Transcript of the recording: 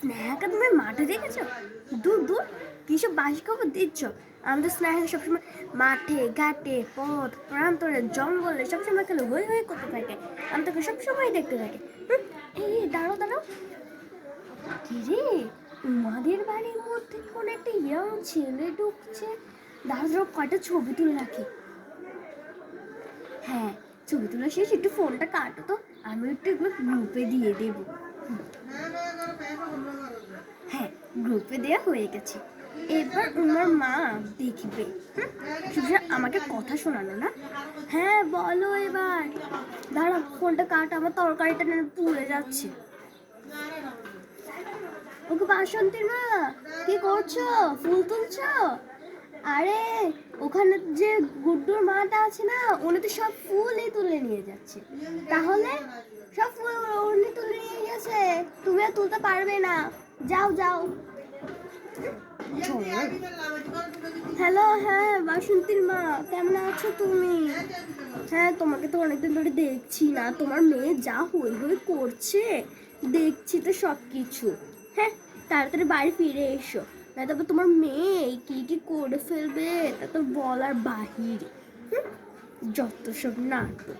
স্নেহাকে তুমি মাঠে দেখেছো? দূর দূর কিসব বাসি খবর দিচ্ছ? আমাদের স্নেহা সবসময় মাঠে ঘাটে পথ প্রান্তরে জঙ্গলে সবসময় খেলে হই হই করতে থাকে। আমি তোকে সবসময় দেখতে থাকি। এই দাঁড়াও দাঁড়াও, কিরে তোমাদের বাড়ির মধ্যে কোন একটা ইয়ং ছেলে ঢুকছে। দাঁড়াও কয়টা ছবি তুলে রাখি। হ্যাঁ, ছবি তোলা শেষ, একটু ফোনটা কাটো তো, আমি একটু এগুলো গ্রুপে দিয়ে দেবো। হ্যাঁ, গ্রুপে দেওয়া হয়ে গেছে। এবার ওনার মা দেখবে। শুধু আমাকে কথা শোনানো না। হ্যাঁ বলো এবার। দাঁড়া ফোনটা কাট, আমার তরকারিটা না পুড়ে যাচ্ছে। ওকে বাসন্তীর মা, কি করছো? ফুল তুলছো? আরে ওখানে যে গুড্ডুর মাটা আছে না, উনি তো সব ফুলই তুলে নিয়ে যাচ্ছে। তাহলে সব ফুল উনি তুলে নিয়ে গেছে, তুমি আর তুলতে পারবে না। যাও যাও। হ্যালো, হ্যাঁ বাসন্তীর মা, কেমন আছো তুমি? হ্যাঁ, তোমাকে তো অনেকদিন ধরে দেখছি না। তোমার মেয়ে যা হই হই করছে দেখছি তো সব কিছু। হ্যাঁ, তাড়াতাড়ি বাড়ি ফিরে এসো, না তবে তোমার মেয়ে কি কি করে ফেলবে তা তো বলার বাহিরে। যত সব নাটক।